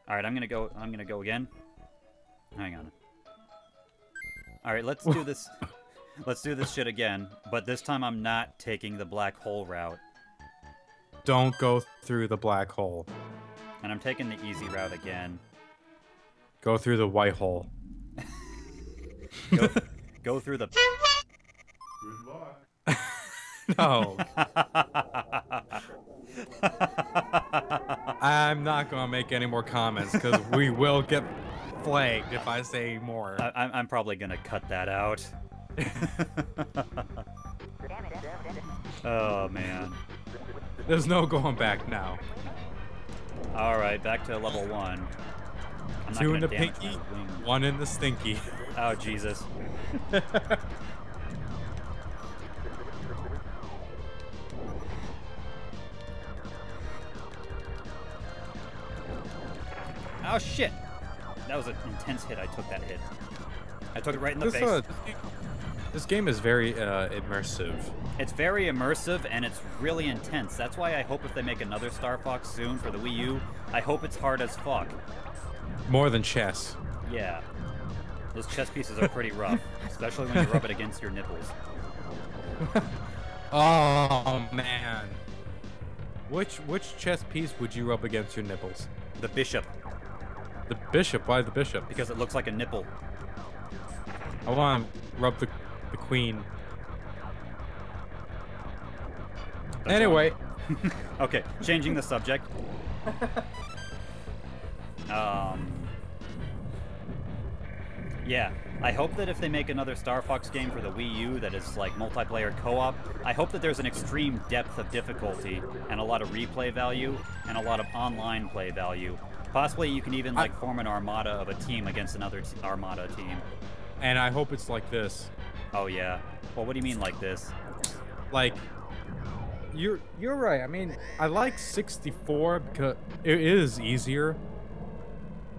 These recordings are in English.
All right, I'm gonna go. I'm gonna go again. Hang on. All right, let's do this. Let's do this shit again. But this time I'm not taking the black hole route. Don't go through the black hole. And I'm taking the easy route again. Go through the white hole. Go through the. Good luck. No. I'm not gonna make any more comments because we will get flagged if I say more. I'm probably gonna cut that out. Oh man. There's no going back now. All right, back to level 1. I'm not 2 in gonna the damage pinky, my wing. 1 in the stinky. Oh Jesus. Oh shit! That was an intense hit. I took that hit. I took it right in the face. This game is very immersive. It's very immersive and it's really intense. That's why I hope if they make another Star Fox soon for the Wii U, I hope it's hard as fuck. More than chess. Yeah. Those chess pieces are pretty rough, especially when you rub it against your nipples. Oh man. Which chess piece would you rub against your nipples? The bishop, The bishop. Why the bishop? because it looks like a nipple. I want to rub the queen. That's Anyway. Okay, changing the subject. Yeah, I hope that if they make another Star Fox game for the Wii U that is like multiplayer co-op, I hope that there's an extreme depth of difficulty and a lot of replay value and a lot of online play value. Possibly you can even like form an armada of a team against another armada team. And I hope it's like this. Oh yeah. Well, what do you mean like this? Like, you're right. I mean, I like 64 because it is easier,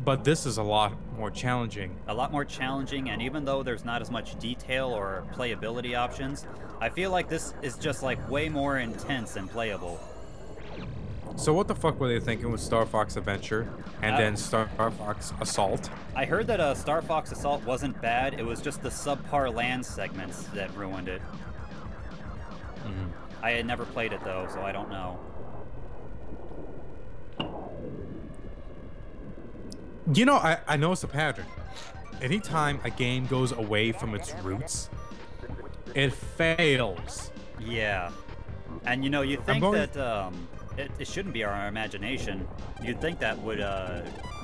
but this is a lot more challenging. A lot more challenging, and even though there's not as much detail or playability options, I feel like this is just like way more intense and playable. So what the fuck were they thinking with Star Fox Adventure and then Star Fox Assault? I heard that Star Fox Assault wasn't bad, it was just the subpar land segments that ruined it. Mm-hmm. I had never played it though, so I don't know. You know, I noticed a pattern. Anytime a game goes away from its roots, it fails. Yeah. And you know, you'd think that it shouldn't be our imagination. You'd think that would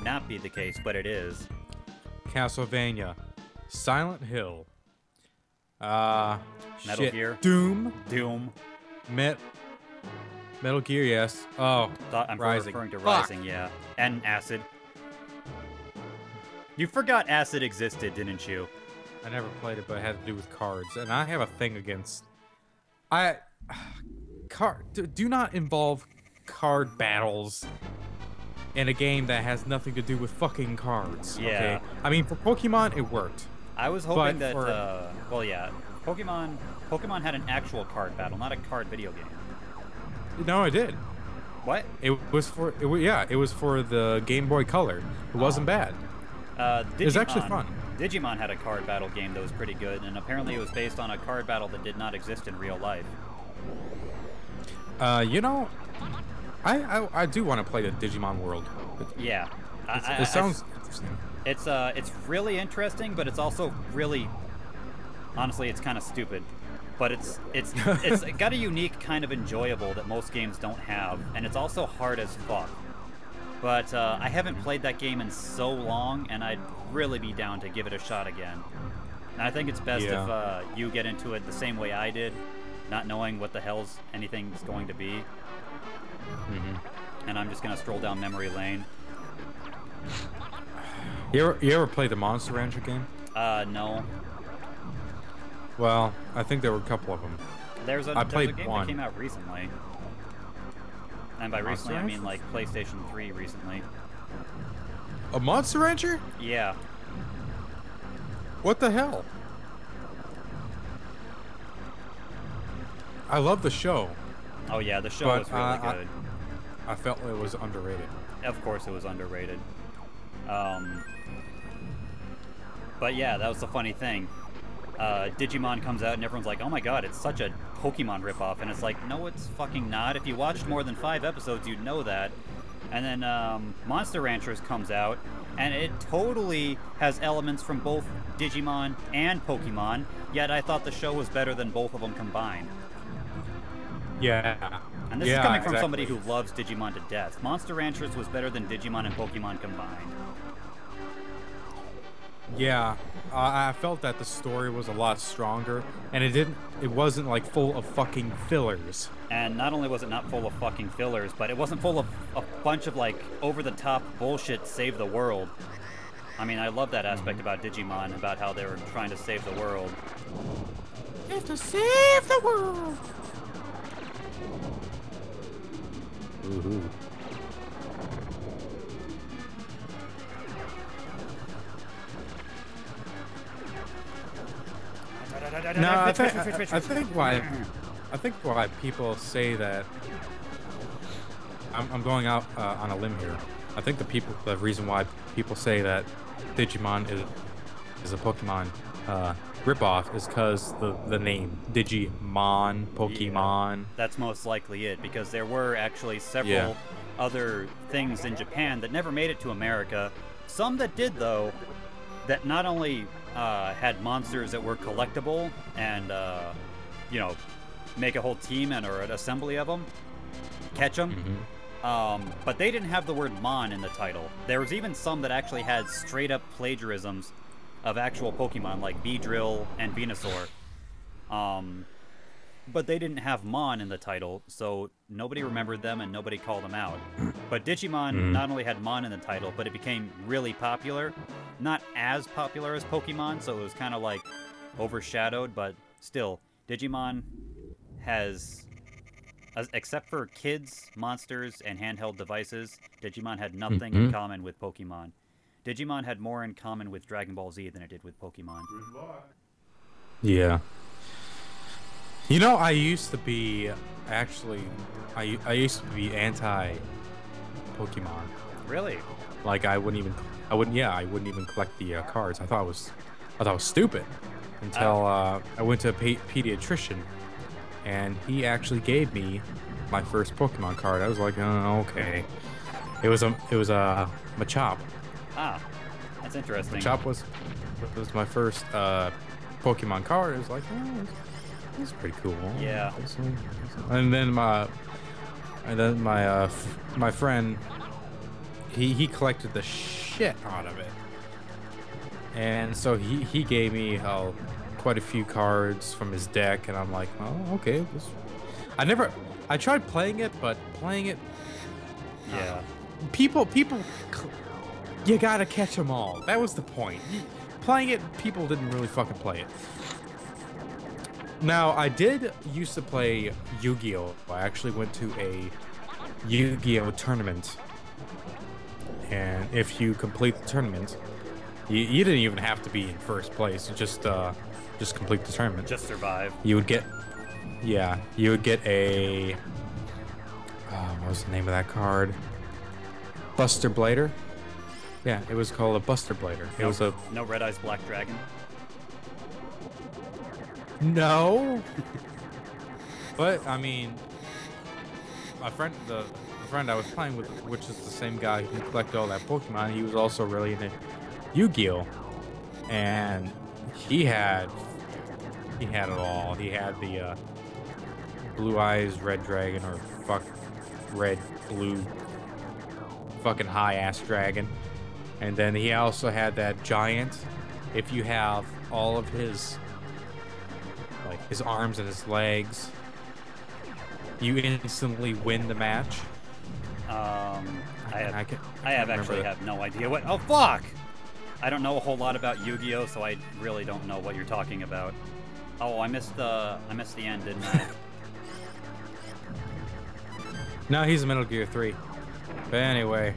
not be the case, but it is. Castlevania, Silent Hill, Metal Gear. Doom, Metal Gear, yes. Oh, I'm Rising. referring to Fuck. Rising, yeah. And Acid. You forgot Acid existed, didn't you? I never played it, but it had to do with cards, and I have a thing against. Do not involve card battles in a game that has nothing to do with fucking cards. Yeah. Okay? I mean, for Pokemon, it worked. I was hoping that, for- well, yeah, Pokemon had an actual card battle, not a card video game. No, it did. What? It was for the Game Boy Color. It wasn't bad. Digimon, It was actually fun. Digimon had a card battle game that was pretty good, and apparently it was based on a card battle that did not exist in real life. You know, I do want to play the Digimon World. Yeah. It sounds interesting. It's really interesting, but it's also really, honestly, it's kind of stupid. But it's got a unique kind of enjoyable that most games don't have, and it's also hard as fuck. But I haven't played that game in so long, and I'd really be down to give it a shot again. And I think it's best if you get into it the same way I did, not knowing what the hell's anything's going to be. And I'm just gonna stroll down memory lane. You ever play the Monster Rancher game? No. Well, I think there were a couple of them. There's a played game one. that came out recently. And by recently, I mean like PlayStation 3 recently. A Monster Rancher? Yeah. What the hell? I love the show. Oh yeah, the show But, was really good. I felt it was underrated. Of course it was underrated. Um, but yeah, that was the funny thing. Digimon comes out and everyone's like, oh my god, it's such a Pokemon ripoff. And it's like, no, it's fucking not. If you watched more than 5 episodes, you'd know that. And then Monster Ranchers comes out, and it totally has elements from both Digimon and Pokemon, yet I thought the show was better than both of them combined. Yeah. And this is coming from somebody who loves Digimon to death. Monster Ranchers was better than Digimon and Pokemon combined. Yeah, I felt that the story was a lot stronger, and it wasn't like full of fucking fillers. And not only was it not full of fucking fillers, but it wasn't full of a bunch of like over-the-top bullshit save the world. I mean, I love that aspect about Digimon, about how they were trying to save the world. You have to save the world! Woohoo. No, I think why people say that. I'm going out on a limb here. I think the reason why people say that Digimon is a Pokemon ripoff is because the name Digimon, Pokemon. Yeah, that's most likely it, because there were actually several other things in Japan that never made it to America. Some that did, though, that not only had monsters that were collectible and, you know, make a whole team and or an assembly of them, catch them, but they didn't have the word Mon in the title. There was even some that actually had straight-up plagiarisms of actual Pokemon, like Beedrill and Venusaur. But they didn't have Mon in the title, so nobody remembered them and nobody called them out. But Digimon not only had Mon in the title, but it became really popular. Not as popular as Pokemon, so it was kind of like overshadowed, but still, Digimon has, except for kids, monsters, and handheld devices, Digimon had nothing in common with Pokemon. Digimon had more in common with Dragon Ball Z than it did with Pokemon. Good luck. Yeah. You know, I used to be I used to be anti Pokemon. Really? Like I wouldn't even collect the cards. I thought it was stupid until I went to a pediatrician, and he actually gave me my first Pokemon card. I was like, oh, okay. It was a Machop. Ah, that's interesting. Machop was my first Pokemon card. It was like, oh, that's pretty cool. Yeah. And then my friend, he collected the shit out of it, and so he gave me quite a few cards from his deck, and I'm like, oh, okay. I tried playing it, but Yeah. People, you gotta catch them all. That was the point. Playing it, people didn't really fucking play it. Now, I did used to play Yu-Gi-Oh! I actually went to a Yu-Gi-Oh! Tournament. And if you complete the tournament, you didn't even have to be in first place. You just complete the tournament. Just survive. You would get a... what was the name of that card? Buster Blader? Yeah, it was called a Buster Blader. It was a... No Red Eyes Black Dragon? No. But I mean, my friend, the friend I was playing with, which is the same guy who collected all that Pokemon, he was also really into Yu-Gi-Oh, and he had it all. He had the Blue Eyes Red Dragon, or red blue fucking high ass dragon, and then he also had that giant. If you have all of his his arms and his legs, you instantly win the match. I have no idea what. Oh fuck! I don't know a whole lot about Yu-Gi-Oh, so I really don't know what you're talking about. Oh, I missed the end, didn't I? No, he's a Metal Gear 3. But anyway,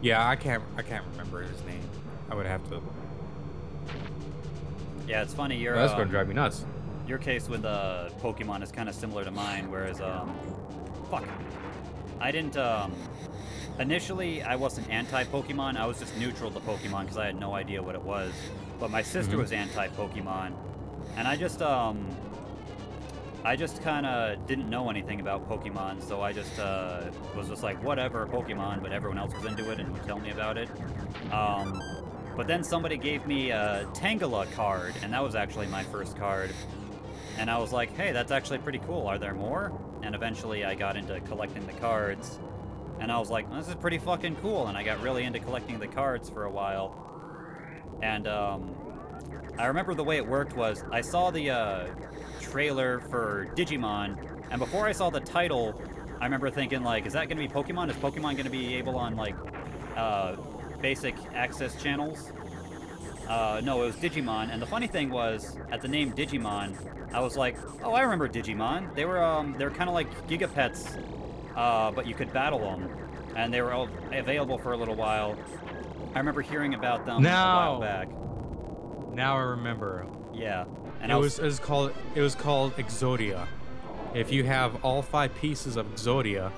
yeah, I can't remember his name. I would have to. Yeah, it's funny. That's gonna drive me nuts. Your case with Pokemon is kind of similar to mine, whereas fuck, I didn't initially, I wasn't anti-Pokemon. I was just neutral to Pokemon because I had no idea what it was. But my sister was anti-Pokemon, and I just kind of didn't know anything about Pokemon, so I just was just like, whatever, Pokemon, but everyone else was into it and would tell me about it. But then somebody gave me a Tangela card, and that was actually my first card. And I was like, hey, that's actually pretty cool. Are there more? And eventually I got into collecting the cards. And I was like, this is pretty fucking cool. And I got really into collecting the cards for a while. And I remember the way it worked was I saw the trailer for Digimon. And before I saw the title, I remember thinking, like, is that going to be Pokemon? Is Pokemon going to be able on, like, basic access channels? No, it was Digimon, and the funny thing was, at the name Digimon, I was like, oh, I remember Digimon. They were kind of like Gigapets, but you could battle them, and they were all available for a little while. I remember hearing about them a while back. Now I remember. Yeah, and it was called Exodia. If you have all 5 pieces of Exodia,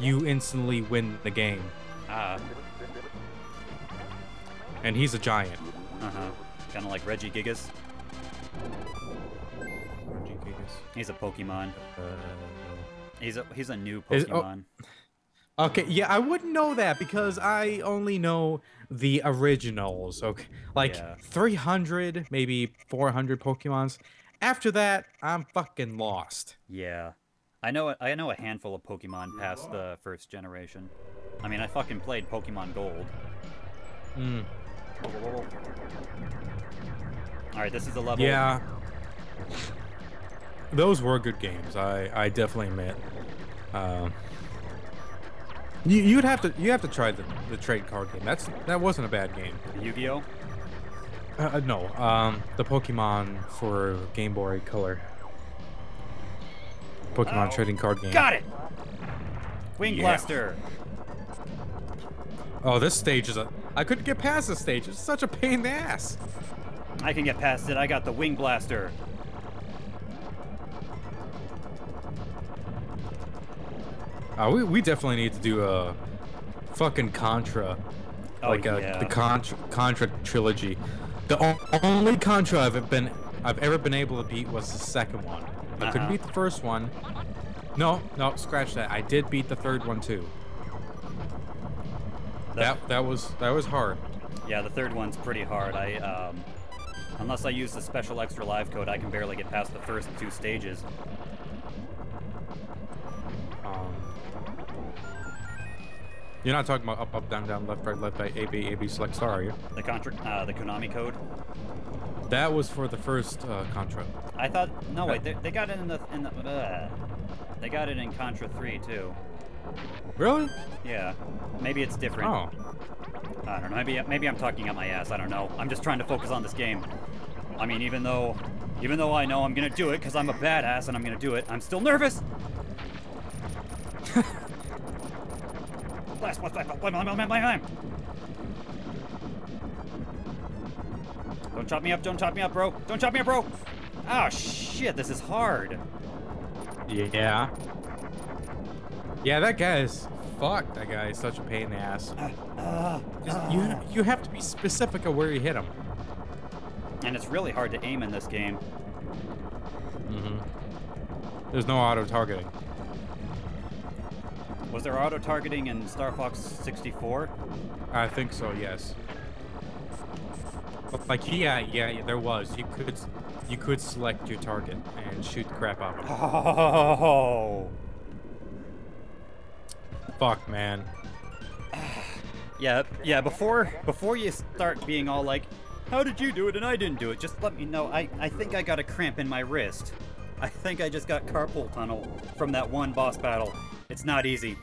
you instantly win the game. And he's a giant. Kind of like Reggie Gigas. Reggie Gigas. He's a Pokemon. He's a new Oh, Pokemon. okay, yeah, I wouldn't know that because I only know the originals. Okay, like 300, maybe 400 Pokemons. After that, I'm fucking lost. Yeah, I know a handful of Pokemon past the first generation. I mean, I fucking played Pokemon Gold. Alright, this is a level. Yeah. Those were good games, I definitely admit. You have to try the trade card game. That wasn't a bad game. Yu-Gi-Oh? No, the Pokemon for Game Boy Color. Pokemon trading card game. Got it! Wing Blaster! Oh, this stage is I couldn't get past this stage. It's such a pain in the ass. I can get past it. I got the Wing Blaster. We definitely need to do a fucking Contra. The Contra trilogy. The only Contra I've ever been able to beat was the second one. I couldn't beat the first one. No, scratch that. I did beat the third one too. That was hard. Yeah, the third one's pretty hard. Unless I use the special extra live code, I can barely get past the first 2 stages. You're not talking about up, down, down, left, right, A, B, select star, are you? The Konami code. That was for the first Contra. I thought wait, they got it in the they got it in Contra 3 too. Really? Yeah. Maybe it's different. Oh. I don't know. Maybe I'm talking out my ass. I don't know. I'm just trying to focus on this game. I mean, even though I know I'm gonna do it because I'm a badass and I'm gonna do it, I'm still nervous. Blast! Don't chop me up! Don't chop me up, bro! Don't chop me up, bro! Oh shit! This is hard. Yeah. Yeah, that guy is fucked. That guy is such a pain in the ass. You have to be specific of where you hit him. And it's really hard to aim in this game. There's no auto targeting. Was there auto targeting in Star Fox 64? I think so. Yes. Like yeah, there was. You could select your target and shoot the crap out of it. Oh. Fuck, man. Yeah. Before you start being all like, how did you do it and I didn't do it? Just let me know. I think I got a cramp in my wrist. I think I just got carpal tunnel from that one boss battle. It's not easy.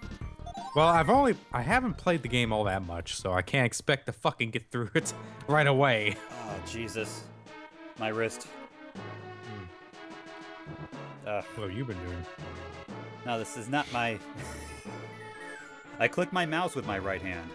Well, I haven't played the game all that much, so I can't expect to fucking get through it right away. Oh, Jesus. My wrist. What have you been doing? No, this is not my... I click my mouse with my right hand.